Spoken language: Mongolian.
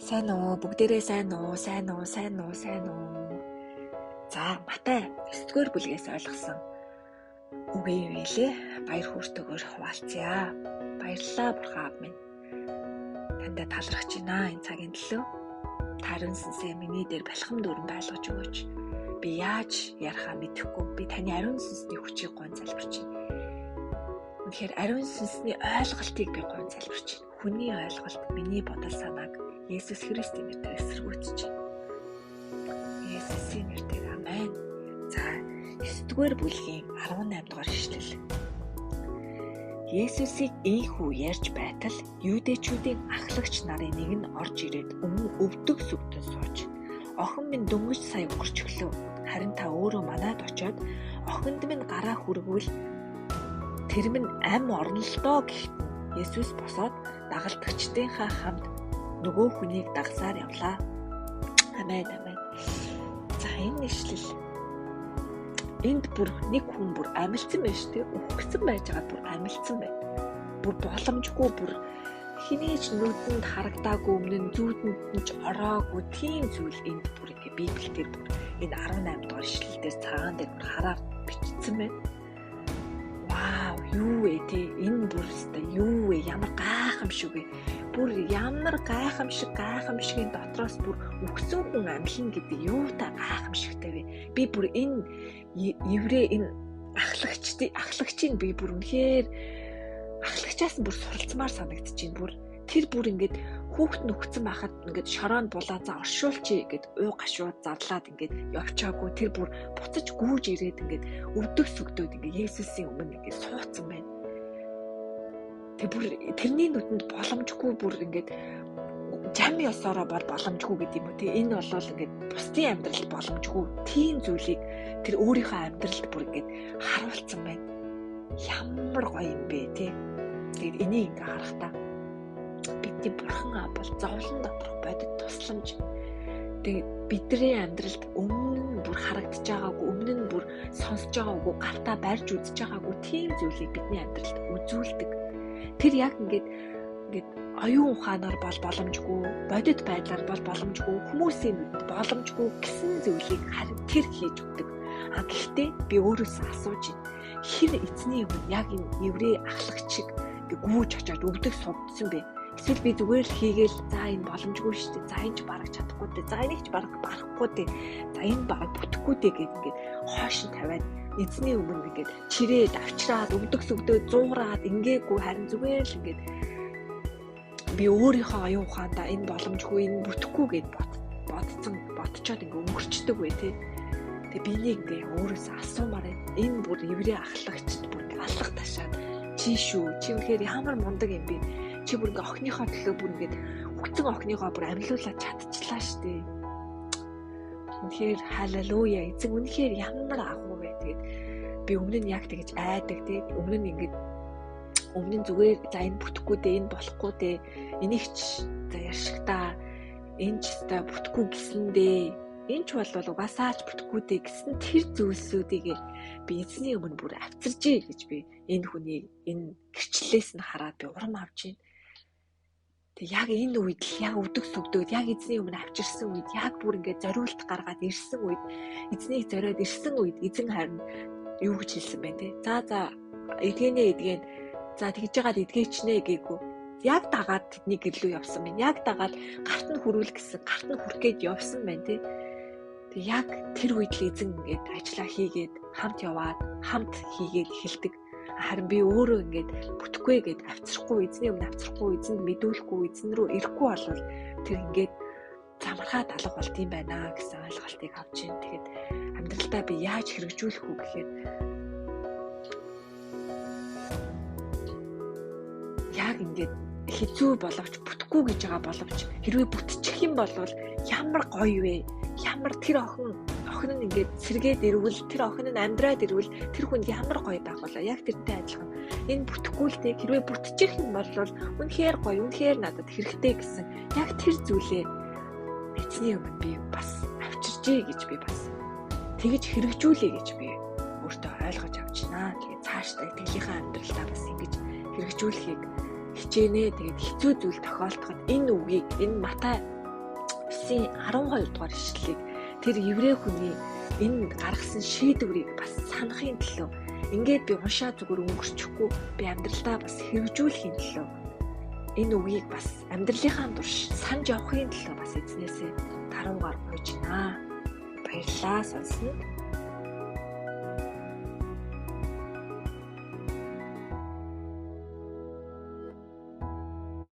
Сайн уу? Бүгдээрээ сайн уу? Сайн уу? Сайн уу? Сайн уу? За, Матай 9-р бүлгээс ойлгосон үгээ юу вэ? Баяр хүртэгээр хуваалцъя. Баярлалаа бурхан аав минь. Тандаа талархаж байна энэ цагийн төлөө. Тарын сүнсээ миний дээр бэлхэм дүүрэн байлгаж өгөөч. Би яаж ярахаа мэдэхгүй. Би таны ариун сүнсний хүчийг гон залбирч байна. Үнэхээр ариун сүнсний ойлголтыг би гон залбирч байна. Хүний ойлголт, миний бодол санааг Есүс Христийн нэрээр эсэргүүцэж байна. Есүсийн нэрээр амен. За, 9-р бүлгийн 18 дугаар ишлэл. Есүсийг ийхүү ярьж байтал юудэчүүдийн ахлагч нарын нэг нь орж ирээд өмнө өвдөг сүгтэн сууж, охин минь дөнгөж сая өгөрч өглөө. Харин та өөрөө манад очиод охинд минь гараа хүргвэл тэр минь ам орно л доо гэхэд Есүс босоод дагалдагчдынхаа хамт нөгөө хүнийг дагсаар явлаа. Амен амен. За энэ ишлэл энд бүр нэг хүн бүр амилцсан байж тээ үхгсэн байж байгаа бүр амилцсан байна. Бүр боломжгүй бүр хинээч нүдэнд харагдаагүй өмнө нь зүүдэнд нь ч ороогүй тийм зүйл энд бүр ингээ Библиэлд бүр энэ 18 дугаар ишлэл дээр цагаан дээр бүр хараар бичсэн байна. Вау, юу вэ те энэ бүр өстой юу вэ? Ямар гайхамшиг вэ? Бүр ямар гайхамшигын дотроос бүр үхсэн хүн амлина гэдэг юутай гайхамшигтай вэ? Би бүр энэ еврей энэ ахлагчийн би бүр үнэхээр ахлагчаас бүр суралцмаар санагдчихээн. Бүр тэр бүр ингээд хүүхэд нүхсэн байхад ингээд шороонд булаацаа оршуулчи гэд уу гашууд зарлаад ингээд явчаагүй тэр бүр буцаж гүүж ирээд ингээд өвдөг сүгдөөд ингээд Есүсийн өмнө ингээд суудсан байна. Тэг бүр тэрний нүдэнд боломжгүй бүр ингээд жам ёсороо бол боломжгүй гэдэг юм уу те энэ бол ингээд бусдын амьдралд боломжгүй тийм зүйлийг тэр өөрийнхөө амьдралд бүр ингээд харуулсан байна. Ямар гоё юм бэ те. Тэгээд энийг ингээд харахтаа бидний бурхан аав бол зовлон доторх бодит тусламж. Тэгээд бидний амьдралд өмнө нь бүр харагдаж байгаагүй, өмнө нь бүр сонсож байгаагүй, гартаа барьж үзэж байгаагүй тийм зүйлийг бидний амьдралд үзүүлдэг. Тэр яг ингээд оюун ухаанаар бол боломжгүй, бодит байдлаар бол боломжгүй, хүмүүсийн нүдэнд боломжгүй гэсэн зүйлийг харин тэр хийж өгдөг. Гэхдээ би өөрөөсөө асууж байна. Хэр эзний өмнө яг энэ еврей ахлагч шиг гүүж очоод өвдөг суудсан бэ? Эсвэл би зүгээр л хийгээл за энэ боломжгүй шүү дээ. За энэ ч барах чадахгүй дээ. За энийг ч барахгүй дээ. За энэ барах бүтэхгүй дээ гэд ингээд хоош нь тавиад эзний өмнө ингээд чирээд авчраад өвдөг сүгдөөд зуураад ингээгүй харин зүгээр л ингээд би өөрийнхөө оюун ухаандаа энэ боломжгүй энэ бүтэхгүй гэд бодцоод ингээд өнгөрчдөг бай тээ. Тэгээ би нэг ингээ өөрөөсөө асуумаар байна. Энэ бүр еврей ахлагчд бүр аллах ташаад чи шүү. Чи үнэхээр ямар мундаг юм бэ? Чи бүр ингээ охиныхоо төлөө бүр ингээ хүчэн охиныхоо бүр амьлуулаад чадчихлаа штэ. Үнэхээр халелуя. Эзэн үнэхээр ямар агуу вэ? Тэгээд би өмнө нь яг тэгэж айдаг тий. Өмнө нь зүгээр за энэ бүтэхгүй дээ, энэ болохгүй дээ. Энийг ч за яшигтаа энэ ч та бүтэхгүй гэсэндээ энэ ч бол угаасаач бүтэхгүй дээ гэсэн тэр зүйлсүүдийг би эзний өмнө бүр авчиржээ гэж би энэ хүний энэ гэрчлэлээс нь хараад би урам авч байна. Тэг яг энэ үед яг өвдөг сүгдөөд яг эзний өмнө авчирсан үед яг бүр ингээд зориулт гаргаад ирсэн үед эзнийг зориод ирсэн үед эзэн харин юу гэж хэлсэн бэ те. За эдгэнэ за тэгж жагаад эдгээчнэ гээгүй. Яг дагаад тэдний гэрлүү явсан байна. Яг дагаад гарт нь хүрүүл гэсэн гарт нь хүрхгээд явсан байна те. Тэг яг тэр үед л эзэн ингээд ажиллаа хийгээд хамт яваад хамт хийгээд эхэлдэг. Харин би өөрөө ингээд бүтэхгүй гэд авчрахгүй эзний өмнө авчрахгүй эзэнд мэдүүлэхгүй эзэн рүү ирэхгүй болвол тэр ингээд замархаад алга болт юм байна гэсэн ойлголтыг авч ийн. Тэгэхэд амьдралдаа би яаж хэрэгжүүлэх үү гэхээр яг ингээд хэцүү боловч бүтэхгүй гэж байгаа боловч хэрвээ бүтчих юм бол ямар гоё вэ? Ямар тэр охин нь ингээд сэргээд ирвэл тэр охин нь амьдраад ирвэл тэр хүнд ямар гоё байх болоо. Яг тэрнтэй адилхан. Энэ бүтгүүлтэй хэрвээ бүтчих юм бол үнэхээр гоё, үнэхээр надад хэрэгтэй гэсэн яг тэр зүйлээ эзний өмнө би бас авчиржээ гэж би бас тэгэж хэрэгжүүлээ гэж би өөртөө ойлгож авч байна. Тэгээд цаашдаа итгэлийнхаа амьдралдаа бас ингэж хэрэгжүүлэхийг хичээнэ. Тэгээд хэцүү зүйл тохиолдоход энэ үгийг энэ Матай 9-ийн 12 дугаар ишлэлийг тэр еврей хүний энэ гаргасан шийдвэрийг бас санахын төлөө ингээд би уншаа зүгээр өнгөрчихгүй би амьдралдаа бас хэрэгжүүлэхийн төлөө энэ үгийг бас амьдралынхаа турш санаж явахын төлөө бас эзнээсээ даруугаар гуйж байна. Баярлалаа сонсноо.